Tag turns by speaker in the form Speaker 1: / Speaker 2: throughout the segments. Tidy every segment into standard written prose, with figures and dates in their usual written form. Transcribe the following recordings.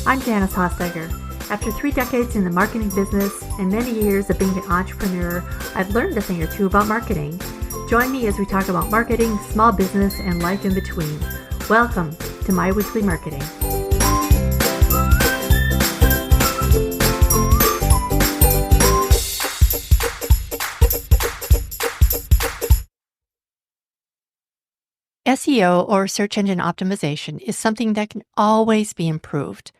Speaker 1: I'm Janice Hossteger. After 3 decades in the marketing business and many years of being an entrepreneur, I've learned a thing or two about marketing. Join me as we talk about marketing, small business, and life in between. Welcome to My Weekly Marketing. SEO, or search engine optimization, is something that can always be improved.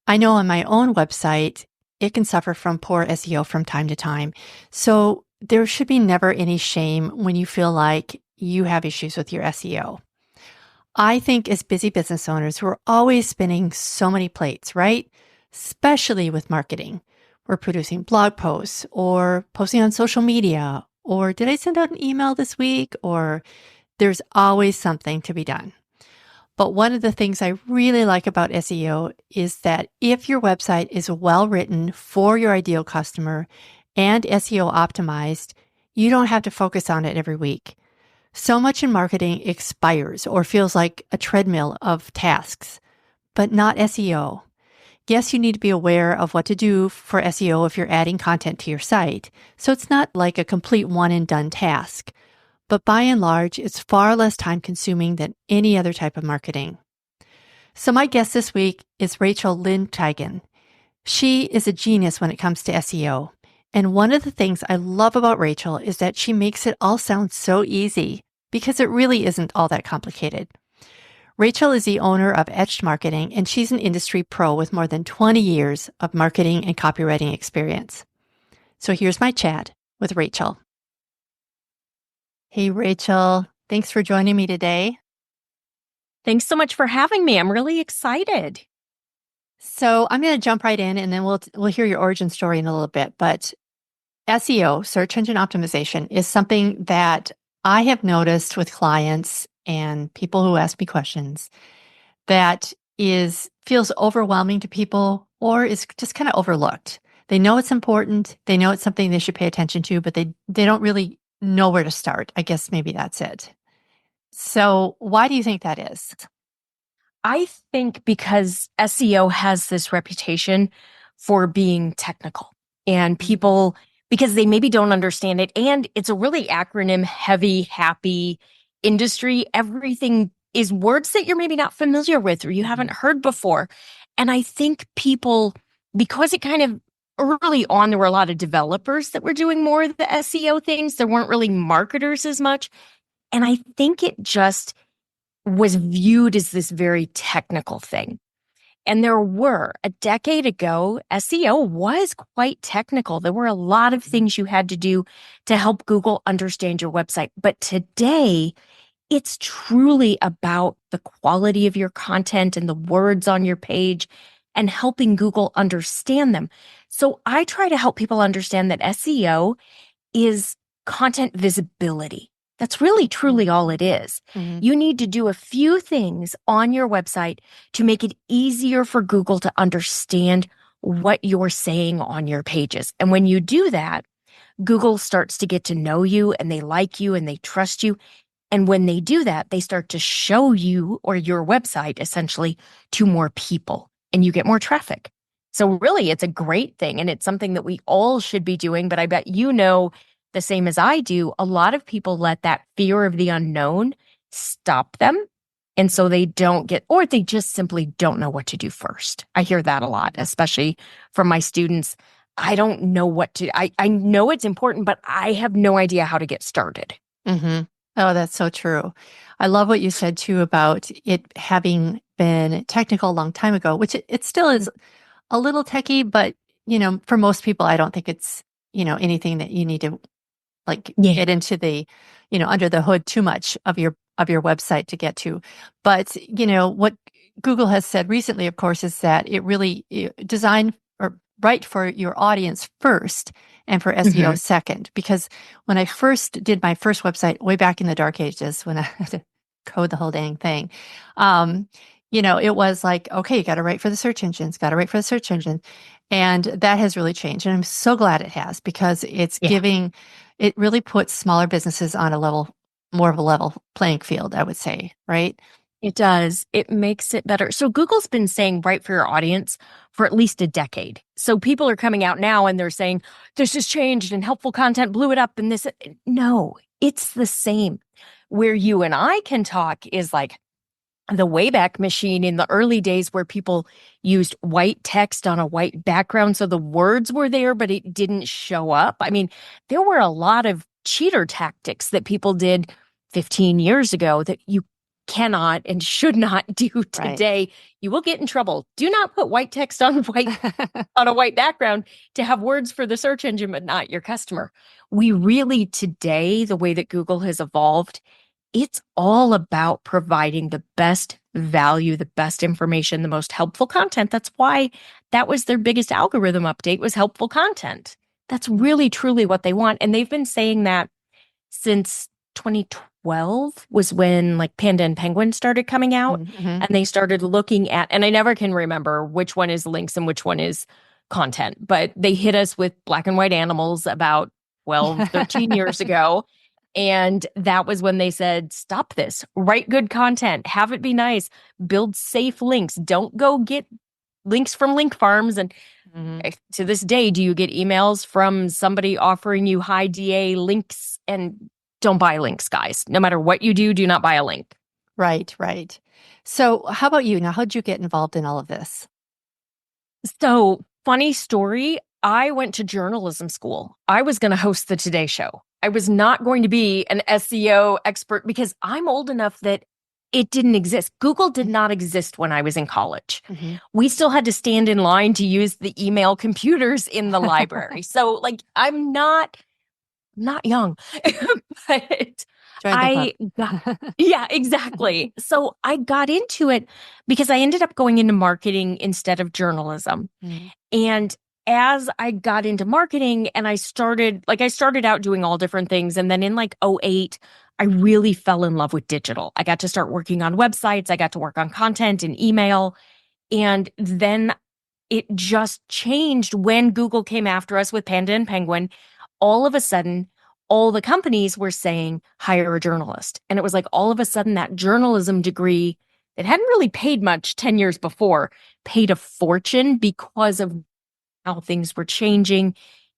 Speaker 1: I know on my own website, it can suffer from poor SEO from time to time. So there should be never any shame when you feel like you have issues with your SEO. I think as busy business owners, we're always spinning so many plates, right? Especially with marketing. We're producing blog posts or posting on social media, or did I send out an email this week? Or there's always something to be done. But one of the things I really like about SEO is that if your website is well written for your ideal customer and SEO optimized, you don't have to focus on it every week. So much in marketing expires or feels like a treadmill of tasks, but not SEO. Yes, you need to be aware of what to do for SEO if you're adding content to your site. So it's not like a complete one and done task. But by and large, it's far less time consuming than any other type of marketing. So my guest this week is Rachel Lindteigen. She is a genius when it comes to SEO. And one of the things I love about Rachel is that she makes it all sound so easy because it really isn't all that complicated. Rachel is the owner of Etched Marketing, and she's an industry pro with more than 20 years of marketing and copywriting experience. So here's my chat with Rachel. Hey, Rachel. Thanks for joining me today.
Speaker 2: Thanks so much for having me. I'm really excited.
Speaker 1: So I'm going to jump right in, and then we'll hear your origin story in a little bit. But SEO, search engine optimization, is something that I have noticed with clients and people who ask me questions that feels overwhelming to people or is just kind of overlooked. They know it's important. They know it's something they should pay attention to, but they don't really know where to start. I guess maybe that's it. So why do you think that is?
Speaker 2: I think because SEO has this reputation for being technical and people, because they maybe don't understand it, and it's a really acronym heavy, happy industry. Everything is words that you're maybe not familiar with or you haven't heard before. And I think people, because it kind of early on, there were a lot of developers that were doing more of the SEO things. There weren't really marketers as much. And I think it just was viewed as this very technical thing. And a decade ago, SEO was quite technical. There were a lot of things you had to do to help Google understand your website. But today, it's truly about the quality of your content and the words on your page and helping Google understand them. So I try to help people understand that SEO is content visibility. That's really truly all it is.
Speaker 1: Mm-hmm.
Speaker 2: You need to do a few things on your website to make it easier for Google to understand what you're saying on your pages. And when you do that, Google starts to get to know you and they like you and they trust you. And when they do that, they start to show you or your website essentially to more people and you get more traffic. So really, it's a great thing. And it's something that we all should be doing. But I bet you know the same as I do, a lot of people let that fear of the unknown stop them. And so they don't or they just simply don't know what to do first. I hear that a lot, especially from my students. I don't know what to, I know it's important, but I have no idea how to get started.
Speaker 1: Mm-hmm. Oh, that's so true. I love what you said too about it having been technical a long time ago, which it still is a little techy, but for most people, I don't think it's, anything that you need to get into the, under the hood too much of your website to get to. But, what Google has said recently, of course, is that it really designed or right for your audience first and for SEO second. Because when I first did my first website way back in the dark ages, when I had to code the whole dang thing, it was like, okay, you got to write for the search engines, And that has really changed. And I'm so glad it has, because it's it really puts smaller businesses on more of a level playing field, I would say, right?
Speaker 2: It does. It makes it better. So Google's been saying right for your audience for at least a decade. So people are coming out now and they're saying, this has changed and helpful content blew it up and this. No, it's the same. Where you and I can talk is like the Wayback Machine in the early days where people used white text on a white background. So the words were there, but it didn't show up. I mean, there were a lot of cheater tactics that people did 15 years ago that you cannot and should not do
Speaker 1: Right.
Speaker 2: today. You will get in trouble. Do not put white text on white on a white background to have words for the search engine, but not your customer. We really today, the way that Google has evolved, it's all about providing the best value, the best information, the most helpful content. That's why that was their biggest algorithm update was helpful content. That's really truly what they want. And they've been saying that since 2012 was when like Panda and Penguin started coming out and they started looking at, and I never can remember which one is links and which one is content, but they hit us with black and white animals about 12, 13 years ago. And that was when they said, stop this, write good content, have it be nice, build safe links. Don't go get links from link farms. And to this day, do you get emails from somebody offering you high DA links? And don't buy links, guys. No matter what you do, do not buy a link.
Speaker 1: Right, right. So how about you? Now, how'd you get involved in all of this?
Speaker 2: So, funny story. I went to journalism school. I was going to host the Today Show. I was not going to be an SEO expert because I'm old enough that it didn't exist. Google did not exist when I was in college. We still had to stand in line to use the email computers in the library. So like I'm not young, but yeah, exactly. So I got into it because I ended up going into marketing instead of journalism. And as I got into marketing and I started out doing all different things. And then in like '08, I really fell in love with digital. I got to start working on websites. I got to work on content and email. And then it just changed when Google came after us with Panda and Penguin. All of a sudden, all the companies were saying, hire a journalist. And it was like all of a sudden that journalism degree that hadn't really paid much 10 years before paid a fortune because of how things were changing.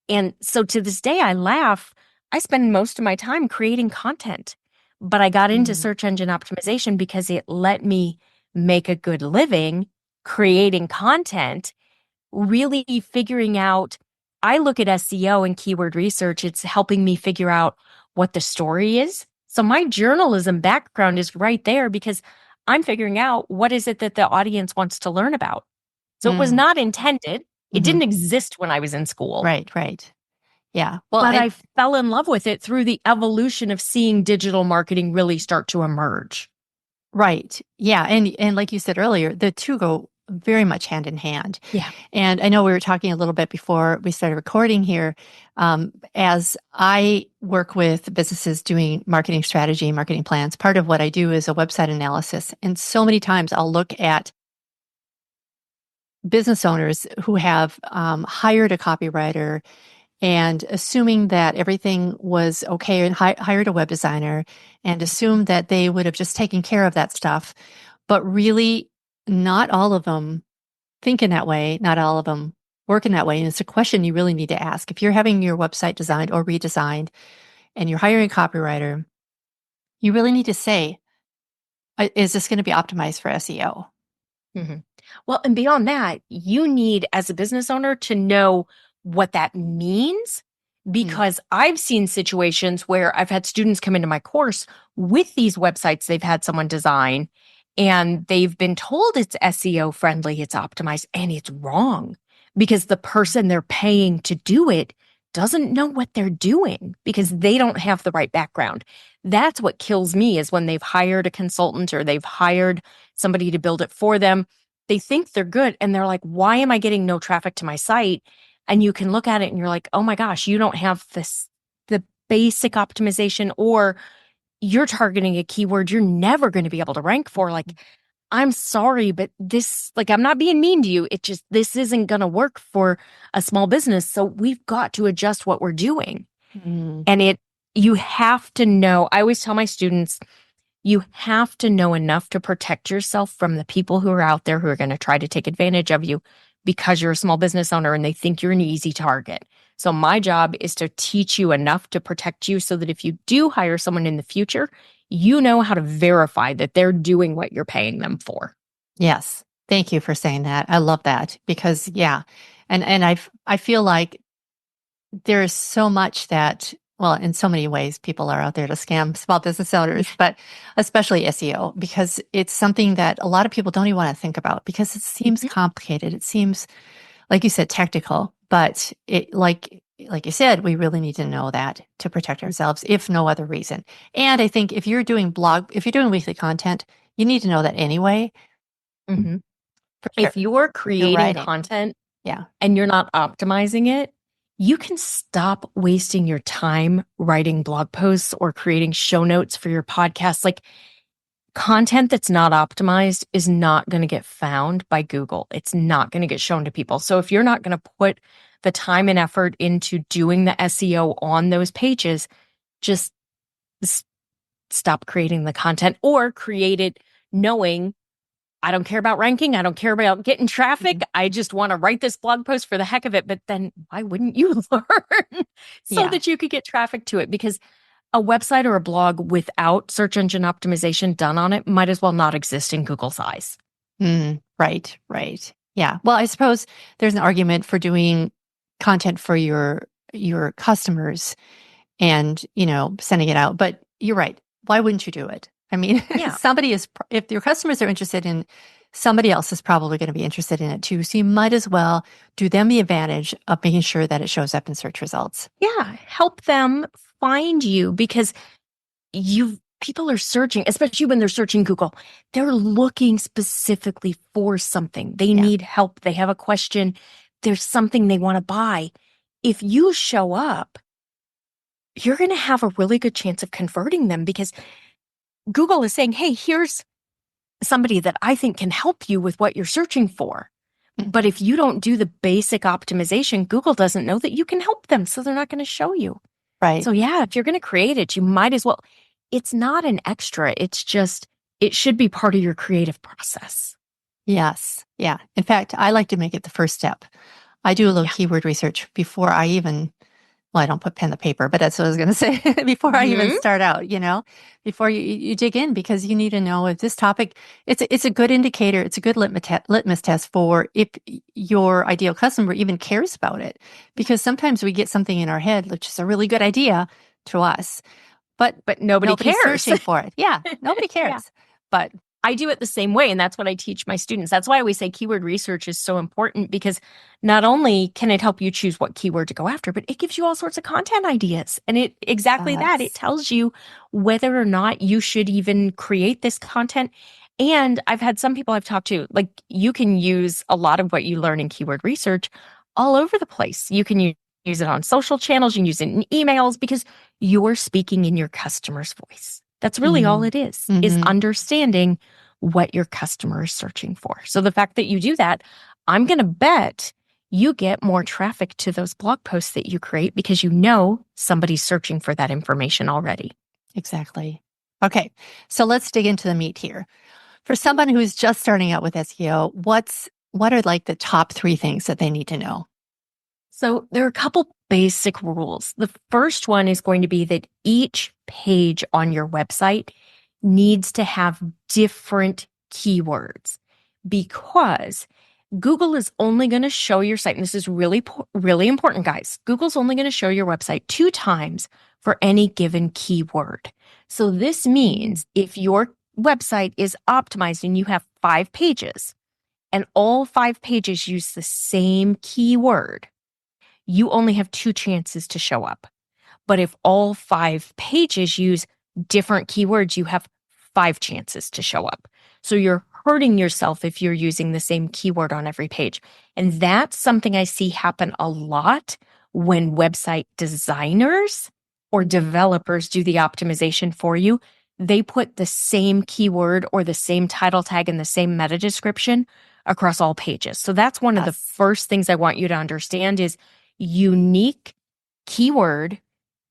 Speaker 2: And so to this day, I laugh. I spend most of my time creating content, but I got into search engine optimization because it let me make a good living creating content, really figuring out. I look at SEO and keyword research. It's helping me figure out what the story is. So my journalism background is right there because I'm figuring out what is it that the audience wants to learn about. So it was not intended. It didn't exist when I was in school.
Speaker 1: Right, right. Yeah. Well,
Speaker 2: but I fell in love with it through the evolution of seeing digital marketing really start to emerge.
Speaker 1: Right. Yeah. And like you said earlier, the two go very much hand in hand.
Speaker 2: Yeah.
Speaker 1: And I know we were talking a little bit before we started recording here. As I work with businesses doing marketing strategy, marketing plans, part of what I do is a website analysis. And so many times I'll look at business owners who have hired a copywriter and assuming that everything was okay and hired a web designer and assumed that they would have just taken care of that stuff. But really, not all of them think in that way. Not all of them work in that way. And it's a question you really need to ask. If you're having your website designed or redesigned and you're hiring a copywriter, you really need to say, is this going to be optimized for SEO?
Speaker 2: Well, and beyond that, you need as a business owner to know what that means, because I've seen situations where I've had students come into my course with these websites they've had someone design and they've been told it's SEO friendly, it's optimized, and it's wrong because the person they're paying to do it doesn't know what they're doing because they don't have the right background. That's what kills me is when they've hired a consultant or they've hired somebody to build it for them. They think they're good and they're like, why am I getting no traffic to my site? And you can look at it and you're like, oh my gosh, you don't have the basic optimization, or you're targeting a keyword you're never going to be able to rank for. Like, I'm sorry, but this, like, I'm not being mean to you. It just, this isn't going to work for a small business. So we've got to adjust what we're doing. And you have to know, I always tell my students, You have to know enough to protect yourself from the people who are out there who are going to try to take advantage of you because you're a small business owner and they think you're an easy target. So my job is to teach you enough to protect you so that if you do hire someone in the future, you know how to verify that they're doing what you're paying them for.
Speaker 1: Yes. Thank you for saying that. I love that because yeah. And I feel like there is so much that, well, in so many ways, people are out there to scam small business owners, but especially SEO, because it's something that a lot of people don't even want to think about because it seems complicated. It seems, like you said, technical, but like you said, we really need to know that to protect ourselves, if no other reason. And I think if you're doing weekly content, you need to know that anyway.
Speaker 2: Mm-hmm.
Speaker 1: For sure.
Speaker 2: If you're
Speaker 1: You're
Speaker 2: creating
Speaker 1: writing.
Speaker 2: content
Speaker 1: Yeah.
Speaker 2: and you're not optimizing it, you can stop wasting your time writing blog posts or creating show notes for your podcast. Like, content that's not optimized is not going to get found by Google. It's not going to get shown to people. So if you're not going to put the time and effort into doing the SEO on those pages, just stop creating the content or create it knowing I don't care about ranking. I don't care about getting traffic. I just want to write this blog post for the heck of it. But then why wouldn't you learn so
Speaker 1: Yeah.
Speaker 2: that you could get traffic to it? Because a website or a blog without search engine optimization done on it might as well not exist in Google's eyes.
Speaker 1: Right, right. Yeah. Well, I suppose there's an argument for doing content for your customers and, sending it out. But you're right. Why wouldn't you do it? I mean,
Speaker 2: Yeah.
Speaker 1: if your customers are interested in, somebody else is probably going to be interested in it too. So you might as well do them the advantage of making sure that it shows up in search results.
Speaker 2: Yeah. Help them find you because people are searching, especially when they're searching Google. They're looking specifically for something. They
Speaker 1: Yeah.
Speaker 2: need help. They have a question. There's something they want to buy. If you show up, you're going to have a really good chance of converting them because Google is saying, hey, here's somebody that I think can help you with what you're searching for. But if you don't do the basic optimization, Google doesn't know that you can help them. So they're not going to show you.
Speaker 1: Right.
Speaker 2: So yeah, if you're going to create it, you might as well. It's not an extra. It's just, it should be part of your creative process.
Speaker 1: Yes. Yeah. In fact, I like to make it the first step. I do a little
Speaker 2: Yeah.
Speaker 1: keyword research before I even, well, I don't put pen to paper, but that's what I was going to say before I even start out, before you dig in, because you need to know if this topic, it's a good indicator. It's a good litmus test for if your ideal customer even cares about it, because sometimes we get something in our head, which is a really good idea to us, but
Speaker 2: nobody
Speaker 1: nobody's
Speaker 2: cares.
Speaker 1: searching for it. Yeah. Nobody cares.
Speaker 2: Yeah.
Speaker 1: But
Speaker 2: I do it the same way. And that's what I teach my students. That's why I always say keyword research is so important because not only can it help you choose what keyword to go after, but it gives you all sorts of content ideas. And it
Speaker 1: yes.
Speaker 2: tells you whether or not you should even create this content. And I've had some people I've talked to, like, you can use a lot of what you learn in keyword research all over the place. You can use it on social channels, you can use it in emails because you're speaking in your customer's voice. That's really all it is understanding what your customer is searching for. So the fact that you do that, I'm going to bet you get more traffic to those blog posts that you create because you know somebody's searching for that information already.
Speaker 1: Exactly. Okay. So let's dig into the meat here. For someone who's just starting out with SEO, what are like the top 3 things that they need to know?
Speaker 2: So there are a couple basic rules. The first one is going to be that each page on your website needs to have different keywords because Google is only going to show your site, and this is really, really important, guys. Google's only going to show your website 2 times for any given keyword. So this means if your website is optimized and you have 5 pages and all 5 pages use the same keyword, you only have 2 chances to show up. But if all 5 pages use different keywords, you have 5 chances to show up. So you're hurting yourself if you're using the same keyword on every page. And that's something I see happen a lot when website designers or developers do the optimization for you. They put the same keyword or the same title tag and the same meta description across all pages. So that's one of the first things I want you to understand is unique keyword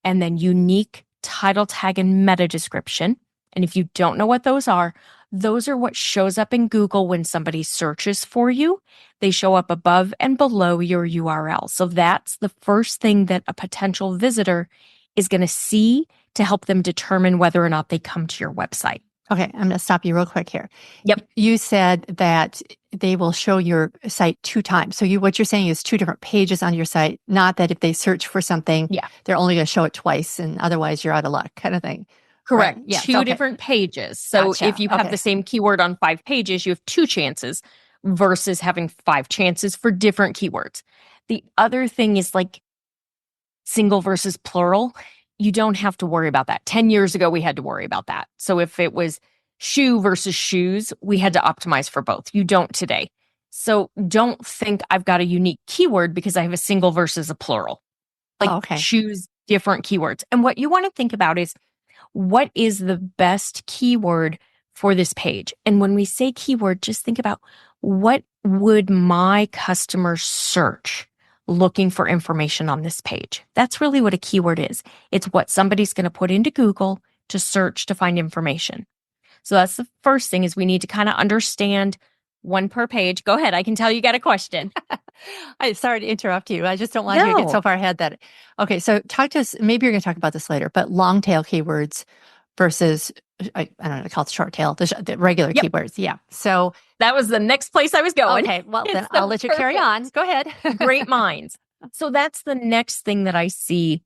Speaker 2: and then unique title tag and meta description. And if you don't know what those are what shows up in Google when somebody searches for you. They show up above and below your URL. So that's the first thing that a potential visitor is going to see to help them determine whether or not they come to your website.
Speaker 1: Okay, I'm going to stop you real quick here.
Speaker 2: Yep.
Speaker 1: You said that they will show your site 2 times. So what you're saying is 2 different pages on your site, not that if they search for something, they're only going to show it twice and otherwise you're out of luck kind of thing.
Speaker 2: Correct.
Speaker 1: Right? Yeah,
Speaker 2: Two different pages. So if you have the same keyword on 5 pages, you have 2 chances versus having 5 chances for different keywords. The other thing is like single versus plural. You don't have to worry about that. 10 years ago, we had to worry about that. So if it was shoe versus shoes, we had to optimize for both. You don't today. So don't think I've got a unique keyword because I have a single versus a plural. Choose different keywords. And what you want to think about is, what is the best keyword for this page? And when we say keyword, just think about, what would my customers search looking for information on this page? That's really what a keyword is. It's what somebody's going to put into Google to search to find information. So that's the first thing, is we need to kind of understand one per page. Go ahead. I can tell you got a question.
Speaker 1: I'm sorry to interrupt you. I just don't want you to get so far ahead that. Okay, so talk to us. Maybe you're going to talk about this later, but long tail keywords versus, I don't know, call it short tail, the regular keywords. Yeah. So
Speaker 2: that was the next place I was going.
Speaker 1: Okay, well, then I'll let you carry on. Go ahead.
Speaker 2: Great minds. So that's the next thing that I see,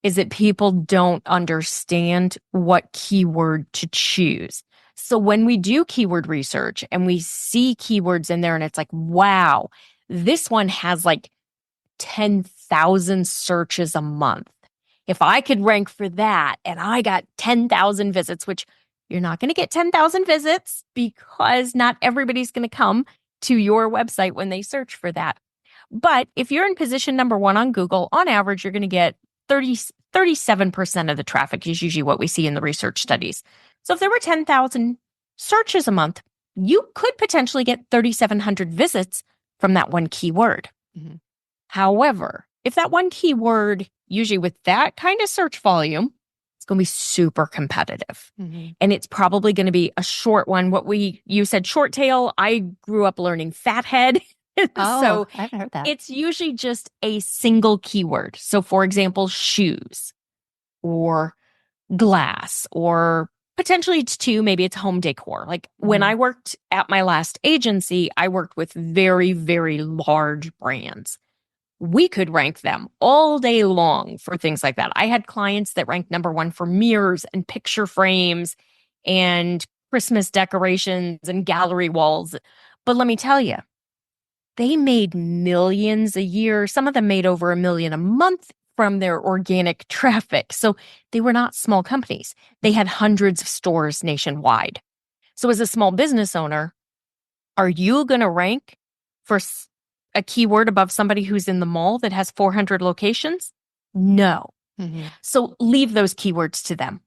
Speaker 2: is that people don't understand what keyword to choose. So when we do keyword research and we see keywords in there and it's like, wow, this one has like 10,000 searches a month. If I could rank for that and I got 10,000 visits, which you're not going to get 10,000 visits because not everybody's going to come to your website when they search for that. But if you're in position number 1 on Google, on average, you're going to get 37% of the traffic is usually what we see in the research studies. So if there were 10,000 searches a month, you could potentially get 3,700 visits from that one keyword.
Speaker 1: Mm-hmm.
Speaker 2: However, if that one keyword, usually with that kind of search volume, it's going to be super competitive.
Speaker 1: Mm-hmm.
Speaker 2: And it's probably going to be a short one. You said short tail. I grew up learning fathead.
Speaker 1: So I haven't heard that.
Speaker 2: It's usually just a single keyword. So for example, shoes or glass, or potentially it's 2, maybe it's home decor. Like when I worked at my last agency, I worked with very, very large brands. We could rank them all day long for things like that. I had clients that ranked number 1 for mirrors and picture frames and Christmas decorations and gallery walls. But let me tell you, they made millions a year. Some of them made over $1 million a month from their organic traffic. So they were not small companies. They had hundreds of stores nationwide. So as a small business owner, are you going to rank for a keyword above somebody who's in the mall that has 400 locations? No.
Speaker 1: Mm-hmm.
Speaker 2: So leave those keywords to them.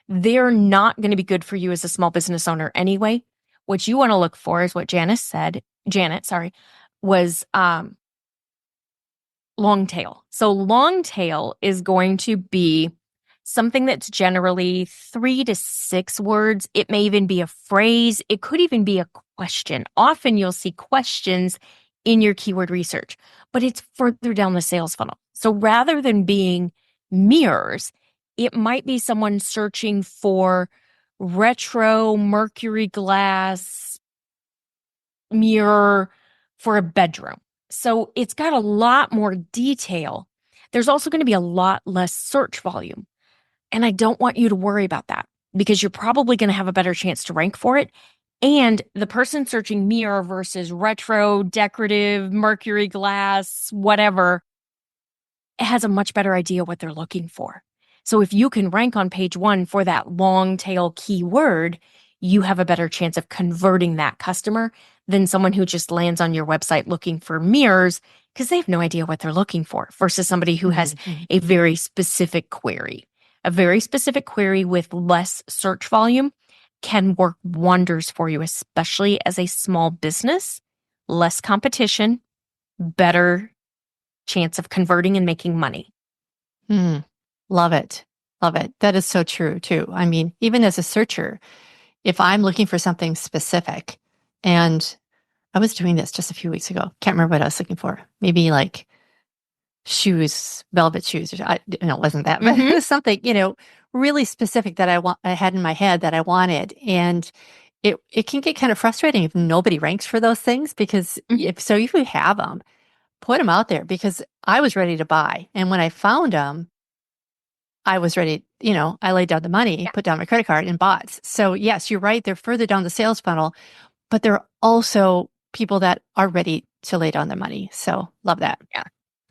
Speaker 2: They're not going to be good for you as a small business owner anyway. What you want to look for is what Janet, was long tail. So long tail is going to be something that's generally 3 to 6 words. It may even be a phrase. It could even be a question. Often you'll see questions in your keyword research, but it's further down the sales funnel. So rather than being mirrors, it might be someone searching for retro mercury glass mirror for a bedroom. So it's got a lot more detail. There's also going to be a lot less search volume. And I don't want you to worry about that, because you're probably going to have a better chance to rank for it. And the person searching mirror versus retro, decorative, mercury glass, whatever, has a much better idea what they're looking for. So if you can rank on page 1 for that long tail keyword, you have a better chance of converting that customer than someone who just lands on your website looking for mirrors because they have no idea what they're looking for, versus somebody who has a very specific query. A very specific query with less search volume can work wonders for you, especially as a small business. Less competition, better chance of converting and making money.
Speaker 1: Love it. Love it. That is so true too. I mean, even as a searcher, if I'm looking for something specific, and I was doing this just a few weeks ago, can't remember what I was looking for. Maybe like shoes, velvet shoes. It wasn't that, but it
Speaker 2: Mm-hmm.
Speaker 1: was something, really specific that I had in my head that I wanted. And it can get kind of frustrating if nobody ranks for those things because
Speaker 2: Hmm.
Speaker 1: if you have them, put them out there because I was ready to buy. And when I found them, I was ready, I laid down the money,
Speaker 2: Yeah.
Speaker 1: put down my credit card and bought. So yes, you're right. They're further down the sales funnel, but they're also people that are ready to lay down the money. So love that.
Speaker 2: Yeah.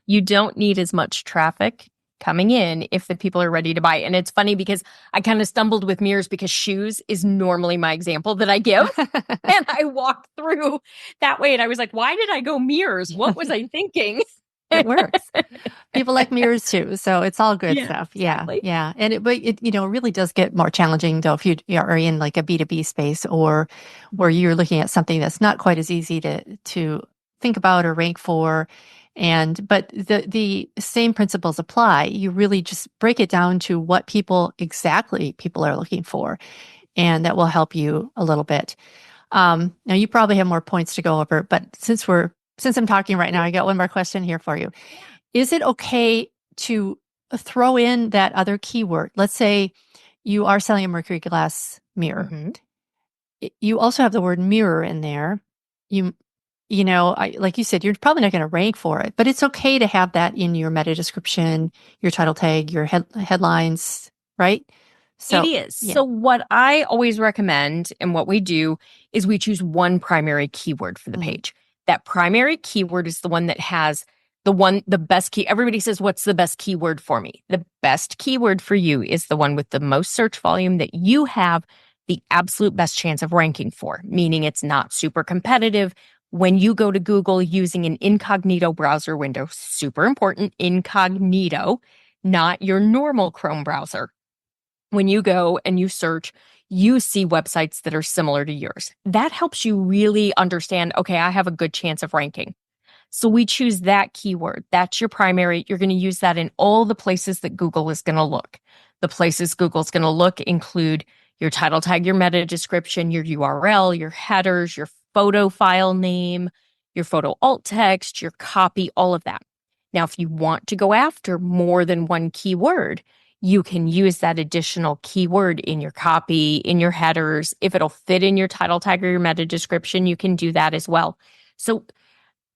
Speaker 2: You don't need as much traffic coming in if the people are ready to buy. And it's funny because I kind of stumbled with mirrors because shoes is normally my example that I give. And I walked through that way and I was like, why did I go mirrors? What was I thinking?
Speaker 1: It works. People like mirrors too, so it's all good
Speaker 2: Yeah,
Speaker 1: stuff. Yeah,
Speaker 2: exactly.
Speaker 1: yeah, but it really does get more challenging though if you are in like a B2B space or where you're looking at something that's not quite as easy to think about or rank for. But the same principles apply. You really just break it down to what people are looking for, and that will help you a little bit. Now you probably have more points to go over, but since I'm talking right now, I got one more question here for you.
Speaker 2: Yeah.
Speaker 1: Is it okay to throw in that other keyword? Let's say you are selling a mercury glass mirror.
Speaker 2: Hmm.
Speaker 1: You also have the word mirror in there. You, like you said, you're probably not going to rank for it, but it's okay to have that in your meta description, your title tag, your headlines, right?
Speaker 2: It
Speaker 1: So,
Speaker 2: is.
Speaker 1: yeah.
Speaker 2: So, what I always recommend and what we do is we choose one primary keyword for the
Speaker 1: Mhm.
Speaker 2: page. That primary keyword is the one that has the best key. Everybody says, what's the best keyword for me? The best keyword for you is the one with the most search volume that you have the absolute best chance of ranking for, meaning it's not super competitive. When you go to Google using an incognito browser window, super important, incognito, not your normal Chrome browser. When you go and you search, you see websites that are similar to yours. That helps you really understand, okay, I have a good chance of ranking. So we choose that keyword. That's your primary. You're going to use that in all the places that Google is going to look. The places Google's going to look include your title tag, your meta description, your URL, your headers, your photo file name, your photo alt text, your copy, all of that. Now, if you want to go after more than one keyword, you can use that additional keyword in your copy, in your headers. If it'll fit in your title tag or your meta description, you can do that as well. So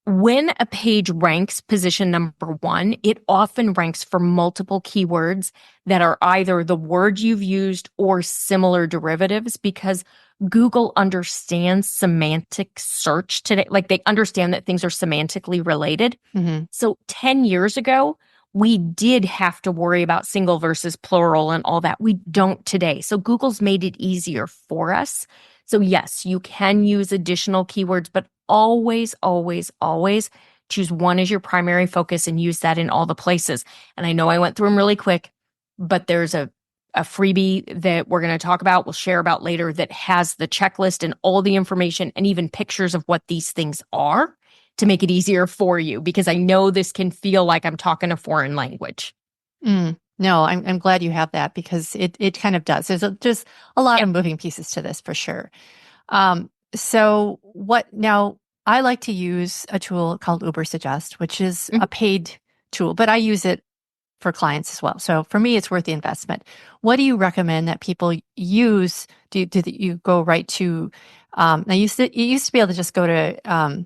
Speaker 2: when a page ranks position number one, it often ranks for multiple keywords that are either the word you've used or similar derivatives because Google understands semantic search today. Like they understand that things are semantically related.
Speaker 1: Mhm.
Speaker 2: So 10 years ago, we did have to worry about single versus plural and all that. We don't today. So Google's made it easier for us. So yes, you can use additional keywords, but always, always, always choose one as your primary focus and use that in all the places. And I know I went through them really quick, but there's a freebie that we're going to talk about, we'll share about later that has the checklist and all the information and even pictures of what these things are to make it easier for you because I know this can feel like I'm talking a foreign language.
Speaker 1: No, I'm glad you have that because it kind of does. There's a lot
Speaker 2: Yeah.
Speaker 1: of moving pieces to this for sure. So what now? I like to use a tool called Uber Suggest, which is
Speaker 2: Mhm.
Speaker 1: a paid tool, but I use it for clients as well. So for me, it's worth the investment. What do you recommend that people use? Do you go right to? Now you used to be able to just go to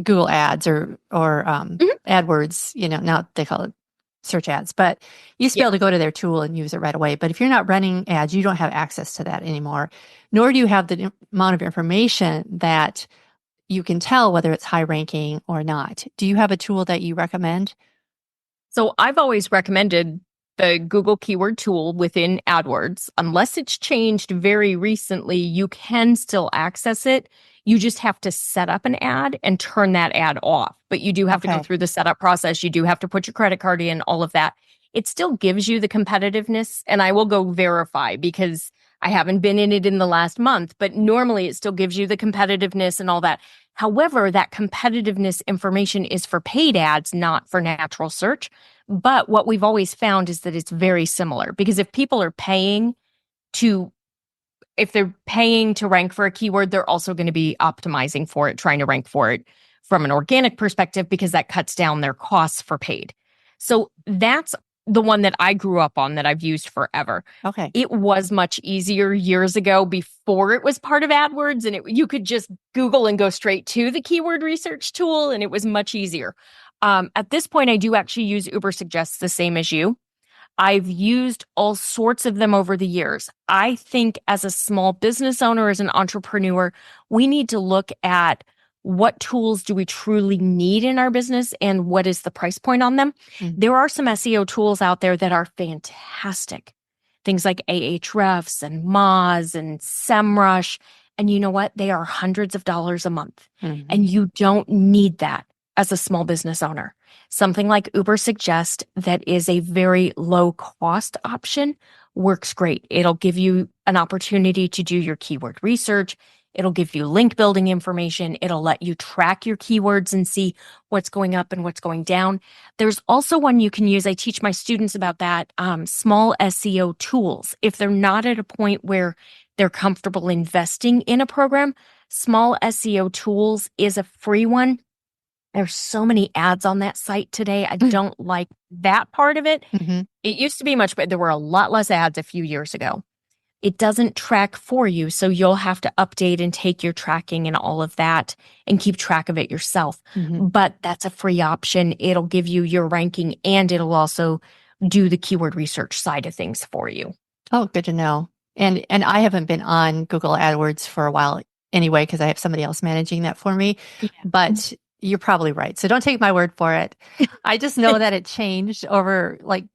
Speaker 1: Google Ads or
Speaker 2: Mhm.
Speaker 1: AdWords. Now they call it search ads, but you used to be
Speaker 2: Yeah.
Speaker 1: able to go to their tool and use it right away. But if you're not running ads, you don't have access to that anymore, nor do you have the amount of information that you can tell whether it's high ranking or not. Do you have a tool that you recommend?
Speaker 2: So I've always recommended the Google keyword tool within AdWords. Unless it's changed very recently, you can still access it. You just have to set up an ad and turn that ad off. But you do have to go
Speaker 1: Okay.
Speaker 2: through the setup process. You do have to put your credit card in, all of that. It still gives you the competitiveness. And I will go verify because I haven't been in it in the last month, but normally it still gives you the competitiveness and all that. However, that competitiveness information is for paid ads, not for natural search. But what we've always found is that it's very similar, because if people are paying to if they're paying to rank for a keyword, they're also going to be optimizing for it, trying to rank for it from an organic perspective, because that cuts down their costs for paid. So that's the one that I grew up on, that I've used forever.
Speaker 1: Okay.
Speaker 2: It was much easier years ago, before it was part of AdWords, and you could just Google and go straight to the keyword research tool, and it was much easier. At this point, I do actually use Ubersuggest the same as you. I've used all sorts of them over the years. I think as a small business owner, as an entrepreneur, we need to look at what tools do we truly need in our business and what is the price point on them. There are some SEO tools out there that are fantastic. Things like Ahrefs and Moz and SEMrush. And you know what? They are hundreds of dollars a month. And you don't need that as a small business owner. Something like Ubersuggest, that is a very low cost option, works great. It'll give you an opportunity to do your keyword research. It'll give you link building information. It'll let you track your keywords and see what's going up and what's going down. There's also one you can use. I teach my students about that, small SEO tools. If they're not at a point where they're comfortable investing in a program, small SEO tools is a free one. There's so many ads on that site today. I don't like that part of it. It used to be much better. There were a lot less ads a few years ago. It doesn't track for you, so you'll have to update and take your tracking and all of that and keep track of it yourself. But that's a free option. It'll give you your ranking, and it'll also do the keyword research side of things for you.
Speaker 1: Oh, good to know. And I haven't been on Google AdWords for a while anyway, because I have somebody else managing that for me. But you're probably right. So don't take my word for it. I just know that it changed over like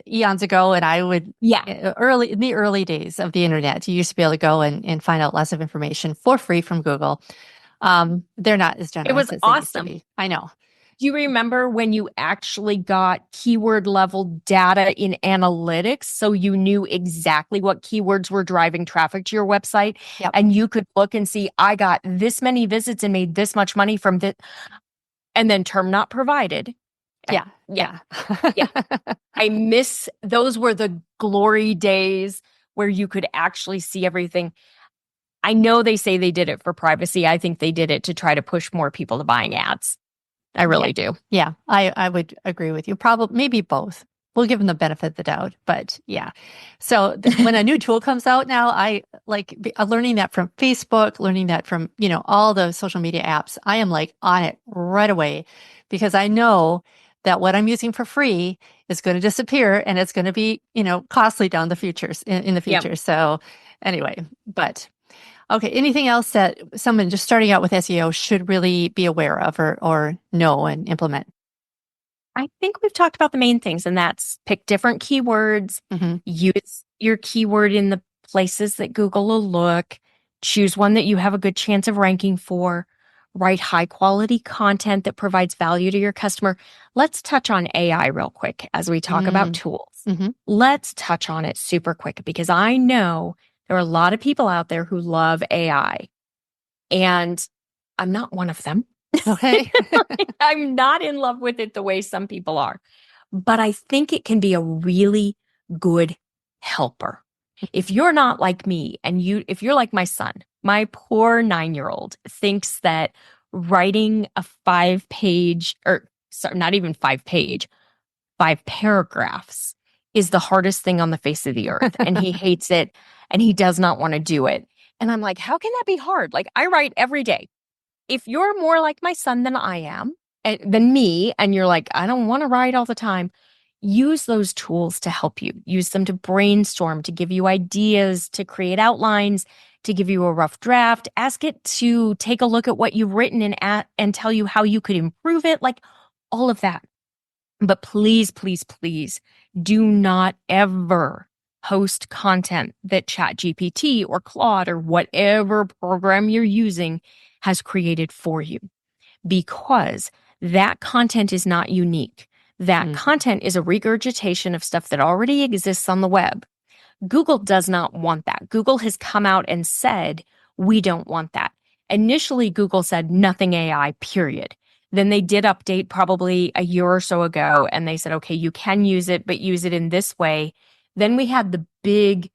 Speaker 1: eons ago. And I would, in the early days of the internet, you used to be able to go and find out lots of information for free from Google. They're not as generous.
Speaker 2: It was
Speaker 1: as they used to
Speaker 2: awesome.
Speaker 1: be. I know.
Speaker 2: Do you remember when you actually got keyword level data in analytics? So you knew exactly what keywords were driving traffic to your website. And you could look and see, I got this many visits and made this much money from this. And then term not provided.
Speaker 1: Yeah.
Speaker 2: I miss, those were the glory days where you could actually see everything. I know they say they did it for privacy. I think they did it to try to push more people to buying ads. I really do.
Speaker 1: Yeah, I would agree with you. Probably, maybe both. We'll give them the benefit of the doubt, but yeah. So when a new tool comes out now, I learning that from Facebook, learning that from, all the social media apps. I am like on it right away, because I know that what I'm using for free is going to disappear, and it's going to be, costly down the futures in the future. So anyway, but okay. Anything else that someone just starting out with SEO should really be aware of or know and implement?
Speaker 2: I think we've talked about the main things, and that's pick different keywords, use your keyword in the places that Google will look, choose one that you have a good chance of ranking for, write high quality content that provides value to your customer. Let's touch on AI real quick as we talk about tools. Let's touch on it super quick, because I know there are a lot of people out there who love AI, and I'm not one of them.
Speaker 1: Okay.
Speaker 2: I'm not in love with it the way some people are, but I think it can be a really good helper. If you're not like me, and if you're like my son, my poor 9-year-old thinks that writing a 5-page, or sorry, not even 5-page, 5 paragraphs is the hardest thing on the face of the earth. And he hates it, and he does not want to do it. And I'm like, how can that be hard? Like, I write every day. If you're more like my son than I am, than me, and you're like, I don't want to write all the time, use those tools to help you. Use them to brainstorm, to give you ideas, to create outlines, to give you a rough draft. Ask it to take a look at what you've written and tell you how you could improve it, like all of that. But please, please, please do not ever post content that ChatGPT or Claude or whatever program you're using has created for you, because that content is not unique. That content is a regurgitation of stuff that already exists on the web. Google does not want that. Google has come out and said, we don't want that. Initially, Google said nothing AI, period. Then they did update probably a year or so ago, and they said, okay, you can use it, but use it in this way. Then we had the big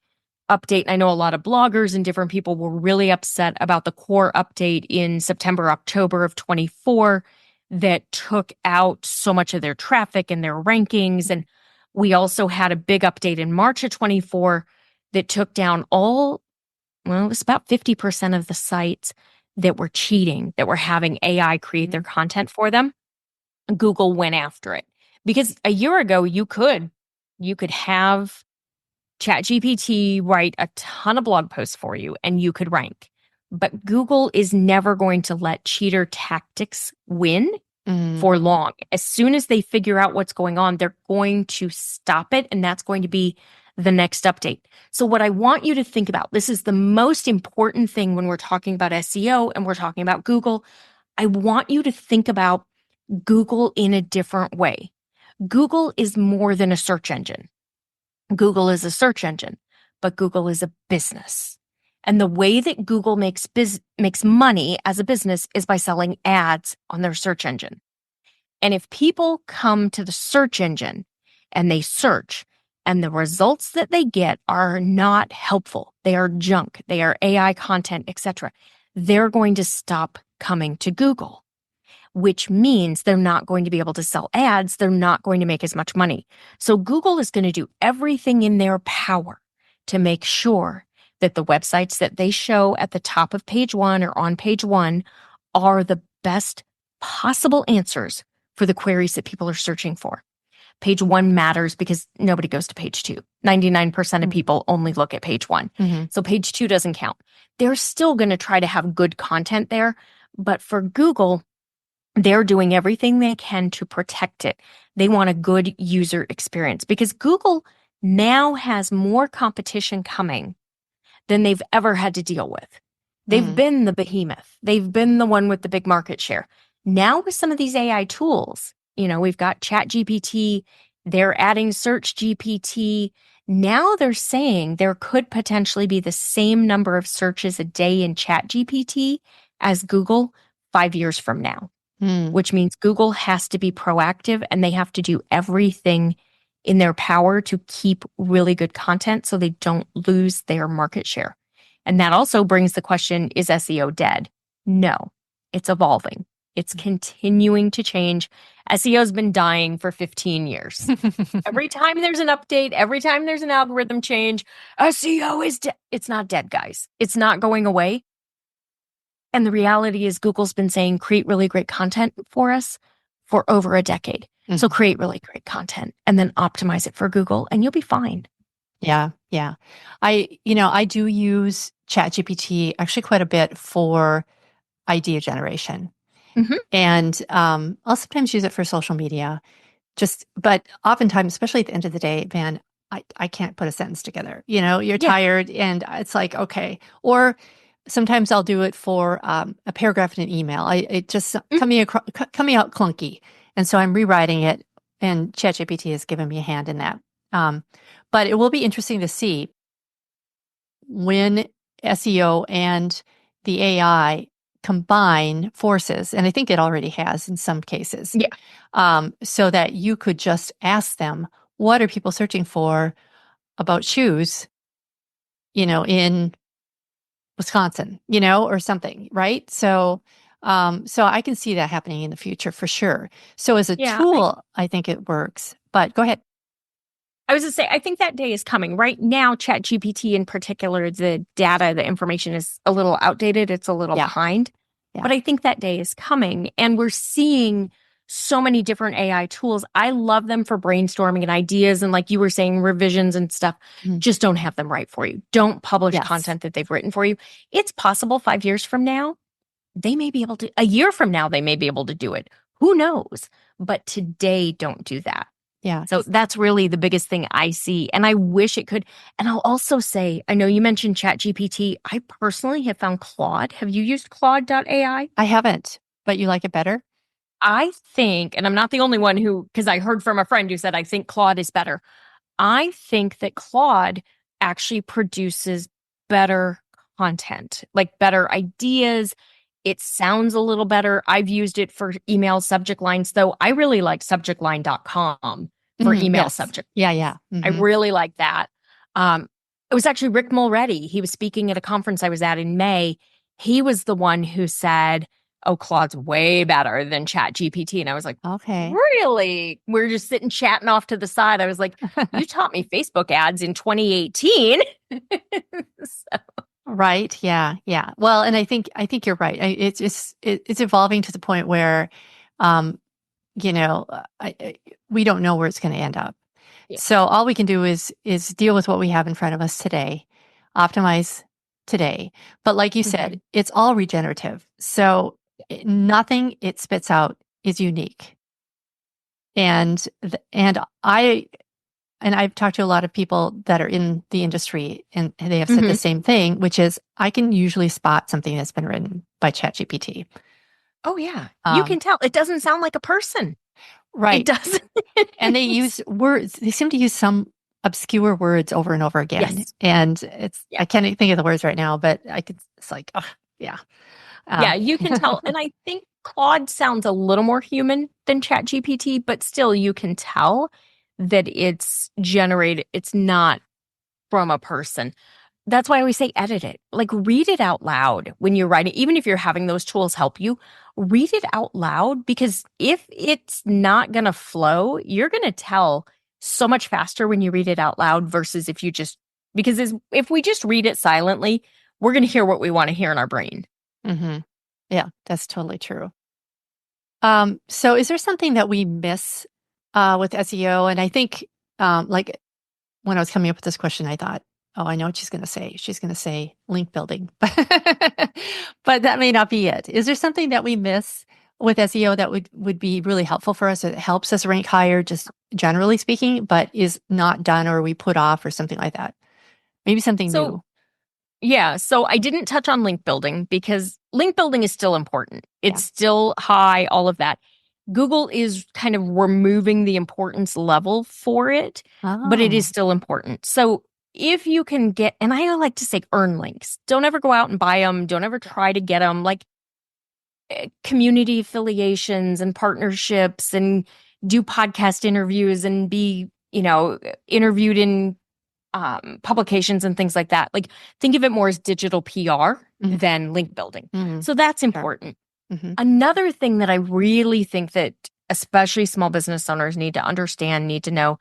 Speaker 2: update. I know a lot of bloggers and different people were really upset about the core update in September, October of 24 that took out so much of their traffic and their rankings. And we also had a big update in March of 24 that took down it was about 50% of the sites that were cheating, that were having AI create their content for them. Google went after it because a year ago you could have ChatGPT write a ton of blog posts for you and you could rank. But Google is never going to let cheater tactics win for long. As soon as they figure out what's going on, they're going to stop it. And that's going to be the next update. So what I want you to think about, this is the most important thing when we're talking about SEO and we're talking about Google. I want you to think about Google in a different way. Google is more than a search engine. Google is a search engine, but Google is a business. And the way that Google makes money as a business is by selling ads on their search engine. And if people come to the search engine and they search and the results that they get are not helpful, they are junk, they are AI content, etc., they're going to stop coming to Google, which means they're not going to be able to sell ads. They're not going to make as much money. So Google is going to do everything in their power to make sure that the websites that they show at the top of page one or on page one are the best possible answers for the queries that people are searching for. Page one matters because nobody goes to page two. 99% of people only look at page one. So page two doesn't count. They're still going to try to have good content there. But for Google, they're doing everything they can to protect it. They want a good user experience because Google now has more competition coming than they've ever had to deal with. They've been the behemoth. They've been the one with the big market share. Now with some of these AI tools, we've got ChatGPT, they're adding Search GPT. Now they're saying there could potentially be the same number of searches a day in ChatGPT as Google 5 years from now, which means Google has to be proactive and they have to do everything in their power to keep really good content so they don't lose their market share. And that also brings the question, is SEO dead? No, it's evolving. It's continuing to change. SEO has been dying for 15 years. Every time there's an update, every time there's an algorithm change, SEO is dead. It's not dead, guys. It's not going away. And the reality is Google's been saying, create really great content for us for over a decade. So create really great content and then optimize it for Google and you'll be fine.
Speaker 1: Yeah. I do use ChatGPT actually quite a bit for idea generation. And I'll sometimes use it for social media. But oftentimes, especially at the end of the day, man, I can't put a sentence together. You're tired and it's like, okay. Or sometimes I'll do it for a paragraph in an email. It just coming out clunky. And so I'm rewriting it and ChatGPT has given me a hand in that. But it will be interesting to see when SEO and the AI combine forces, and I think it already has in some cases. So that you could just ask them, what are people searching for about shoes, in Wisconsin, or something, right? So I can see that happening in the future for sure. So as a tool, I think it works. But go ahead.
Speaker 2: I was going to say, I think that day is coming. Right now, ChatGPT in particular, the data, the information is a little outdated. It's a little behind. But I think that day is coming. And we're seeing so many different AI tools. I love them for brainstorming and ideas. And like you were saying, revisions and stuff. Just don't have them write for you. Don't publish content that they've written for you. It's possible 5 years from now, they may be able to, a year from now, they may be able to do it. Who knows? But today, don't do that.
Speaker 1: Yeah.
Speaker 2: So that's really the biggest thing I see. And I wish it could. And I'll also say, I know you mentioned ChatGPT. I personally have found Claude. Have you used Claude.ai?
Speaker 1: I haven't, but you like it better?
Speaker 2: I think, and I'm not the only one because I heard from a friend who said, I think Claude is better. I think that Claude actually produces better content, like better ideas. It sounds a little better. I've used it for email subject lines, though. I really like subjectline.com for email
Speaker 1: Yes.
Speaker 2: subject.
Speaker 1: Yeah, yeah.
Speaker 2: I really like that. It was actually Rick Mulready. He was speaking at a conference I was at in May. He was the one who said, "Oh, Claude's way better than Chat GPT." And I was like,
Speaker 1: Okay.
Speaker 2: really? We're just sitting chatting off to the side. I was like, you taught me Facebook ads in 2018. So,
Speaker 1: Right. Yeah. Yeah. Well, and I think you're right. It's evolving to the point where, um, you know, we don't know where it's going to end up.
Speaker 2: yeah.
Speaker 1: So all we can do is deal with what we have in front of us today, optimize today. But like you said, it's all regenerative. So nothing it spits out is unique. And I've talked to a lot of people that are in the industry, and they have said the same thing, which is I can usually spot something that's been written by ChatGPT.
Speaker 2: Oh, yeah. You can tell. It doesn't sound like a person.
Speaker 1: Right.
Speaker 2: It doesn't.
Speaker 1: And they use words. They seem to use some obscure words over and over again.
Speaker 2: Yes.
Speaker 1: And
Speaker 2: Yeah.
Speaker 1: I can't even think of the words right now, but it's like, oh, yeah.
Speaker 2: Yeah, you can tell. And I think Claude sounds a little more human than ChatGPT, but still you can tell that it's generated, it's not from a person. That's why I always say edit it. Like read it out loud when you're writing, even if you're having those tools help you, read it out loud because if it's not going to flow, you're going to tell so much faster when you read it out loud versus if you just, because if we just read it silently, we're going to hear what we want to hear in our brain.
Speaker 1: Mm-hmm. Yeah, that's totally true. So is there something that we miss with SEO? And I think like when I was coming up with this question, I thought, oh, I know what she's going to say. She's going to say link building, but that may not be it. Is there something that we miss with SEO that would be really helpful for us? It helps us rank higher, just generally speaking, but is not done or we put off or something like that. Maybe something
Speaker 2: So
Speaker 1: new.
Speaker 2: yeah, so I didn't touch on link building because link building is still important.
Speaker 1: Yeah.
Speaker 2: It's still high, all of that. Google is kind of removing the importance level for it, but it is
Speaker 1: Oh.
Speaker 2: still important. So if you can get, and I like to say earn links, don't ever go out and buy them. Don't ever try to get them. Like community affiliations and partnerships and do podcast interviews and be, interviewed in publications and things like that. Like think of it more as digital PR than link building. So that's important.
Speaker 1: Mm-hmm.
Speaker 2: Another thing that I really think that especially small business owners need to understand, need to know,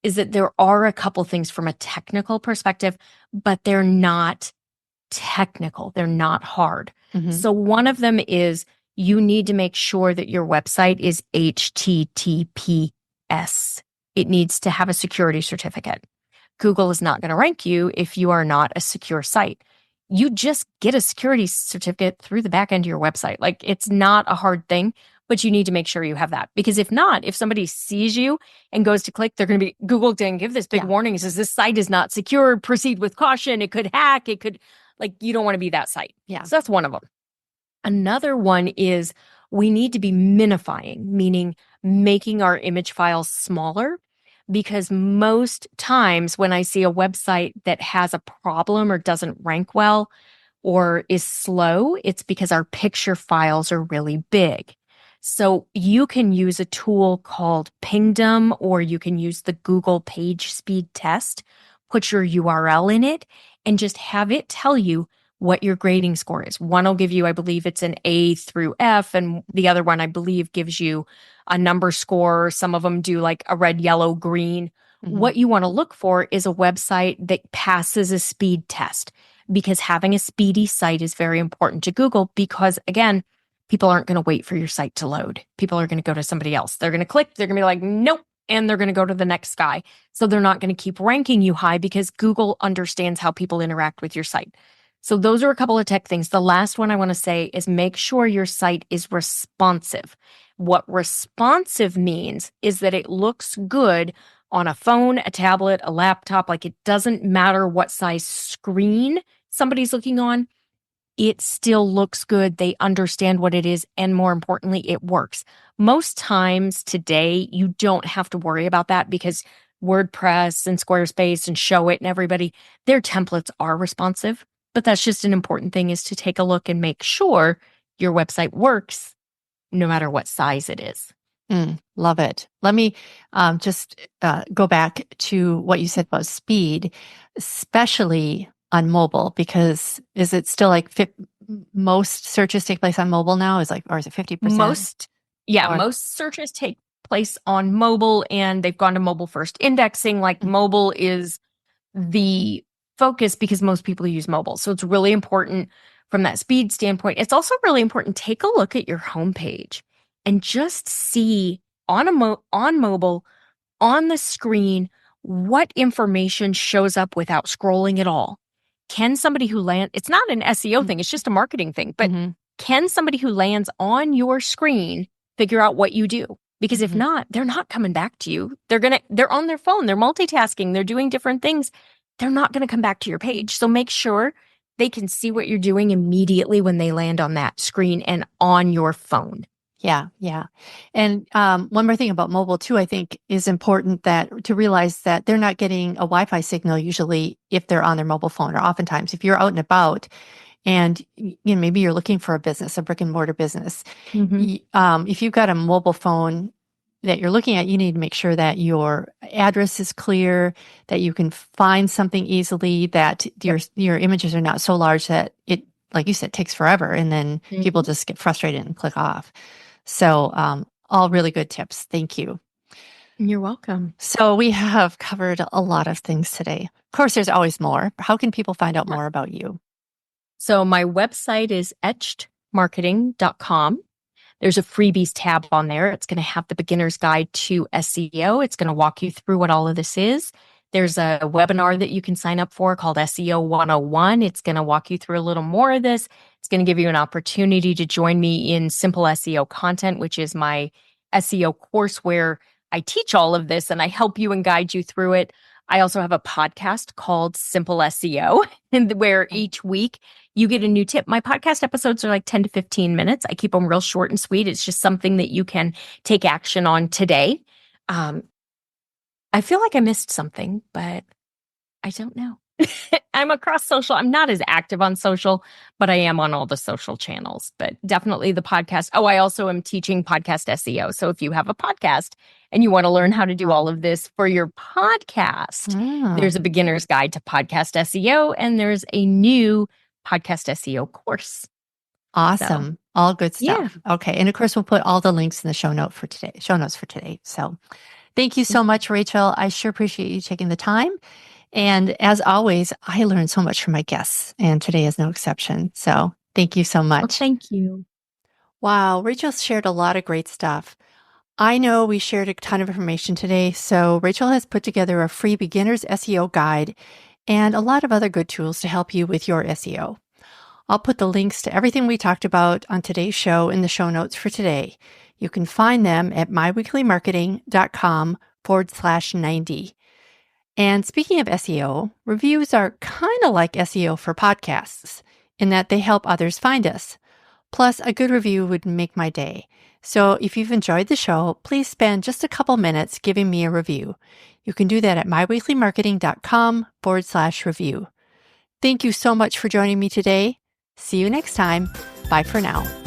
Speaker 2: is that there are a couple things from a technical perspective, but they're not technical. They're not hard. So one of them is you need to make sure that your website is HTTPS. It needs to have a security certificate. Google is not going to rank you if you are not a secure site. You just get a security certificate through the back end of your website. Like it's not a hard thing, but you need to make sure you have that. Because if not, if somebody sees you and goes to click, they're going to be, Google didn't give this big warning. It says this site is not secure. Proceed with caution. It could hack. It could, like, you don't want to be that site.
Speaker 1: Yeah.
Speaker 2: So that's one of them. Another one is we need to be minifying, meaning making our image files smaller. Because most times when I see a website that has a problem or doesn't rank well or is slow, it's because our picture files are really big. So you can use a tool called Pingdom, or you can use the Google Page Speed Test, put your URL in it, and just have it tell you what your grading score is. One will give you, I believe it's an A through F, and the other one, I believe, gives you a number score. Some of them do like a red, yellow, green. What you want to look for is a website that passes a speed test, because having a speedy site is very important to Google because, again, people aren't going to wait for your site to load. People are going to go to somebody else. They're going to click. They're going to be like, nope. And they're going to go to the next guy. So they're not going to keep ranking you high because Google understands how people interact with your site. So those are a couple of tech things. The last one I want to say is make sure your site is responsive. What responsive means is that it looks good on a phone, a tablet, a laptop. Like it doesn't matter what size screen somebody's looking on. It still looks good. They understand what it is. And more importantly, it works. Most times today, you don't have to worry about that because WordPress and Squarespace and Show It and everybody, their templates are responsive. But that's just an important thing, is to take a look and make sure your website works no matter what size it is.
Speaker 1: Love it. Let me just go back to what you said about speed, especially on mobile, because is it still like most searches take place on mobile now? Or is it 50%?
Speaker 2: Most searches take place on mobile, and they've gone to mobile first indexing. Like mobile is the focus because most people use mobile. So it's really important from that speed standpoint. It's also really important. Take a look at your homepage and just see on mobile, on the screen, what information shows up without scrolling at all. Can somebody who it's not an SEO thing, it's just a marketing thing, but can somebody who lands on your screen figure out what you do? Because if not, they're not coming back to you. They're on their phone, they're multitasking, they're doing different things. They're not going to come back to your page. So make sure they can see what you're doing immediately when they land on that screen and on your phone.
Speaker 1: Yeah. And one more thing about mobile too, I think is important to realize that they're not getting a Wi-Fi signal usually if they're on their mobile phone, or oftentimes if you're out and about and maybe you're looking for a business, a brick and mortar business. If you've got a mobile phone that you're looking at, you need to make sure that your address is clear, that you can find something easily, that your images are not so large that it, like you said, takes forever, and then people just get frustrated and click off. So all really good tips. Thank you.
Speaker 2: You're welcome.
Speaker 1: So we have covered a lot of things today. Of course, there's always more. How can people find out more about you?
Speaker 2: So my website is etchedmarketing.com. There's a freebies tab on there. It's going to have the beginner's guide to SEO. It's going to walk you through what all of this is. There's a webinar that you can sign up for called SEO 101. It's going to walk you through a little more of this. It's going to give you an opportunity to join me in Simple SEO Content, which is my SEO course where I teach all of this and I help you and guide you through it. I also have a podcast called Simple SEO, where each week you get a new tip. My podcast episodes are like 10 to 15 minutes. I keep them real short and sweet. It's just something that you can take action on today. I feel like I missed something, but I don't know. I'm across social. I'm not as active on social, but I am on all the social channels. But definitely the podcast. Oh, I also am teaching podcast SEO. So if you have a podcast and you want to learn how to do all of this for your podcast, there's a beginner's guide to podcast SEO, and there's a new podcast SEO course.
Speaker 1: Awesome. So, all good stuff. Yeah. Okay. And of course, we'll put all the links in the show notes for today. So thank you so much, Rachel. I sure appreciate you taking the time. And as always, I learn so much from my guests, and today is no exception. So thank you so much.
Speaker 2: Well, thank you.
Speaker 1: Wow. Rachel shared a lot of great stuff. I know we shared a ton of information today. So Rachel has put together a free beginner's SEO guide and a lot of other good tools to help you with your SEO. I'll put the links to everything we talked about on today's show in the show notes for today. You can find them at myweeklymarketing.com/90. And speaking of SEO, reviews are kind of like SEO for podcasts in that they help others find us. Plus, a good review would make my day. So if you've enjoyed the show, please spend just a couple minutes giving me a review. You can do that at myweeklymarketing.com/review. Thank you so much for joining me today. See you next time. Bye for now.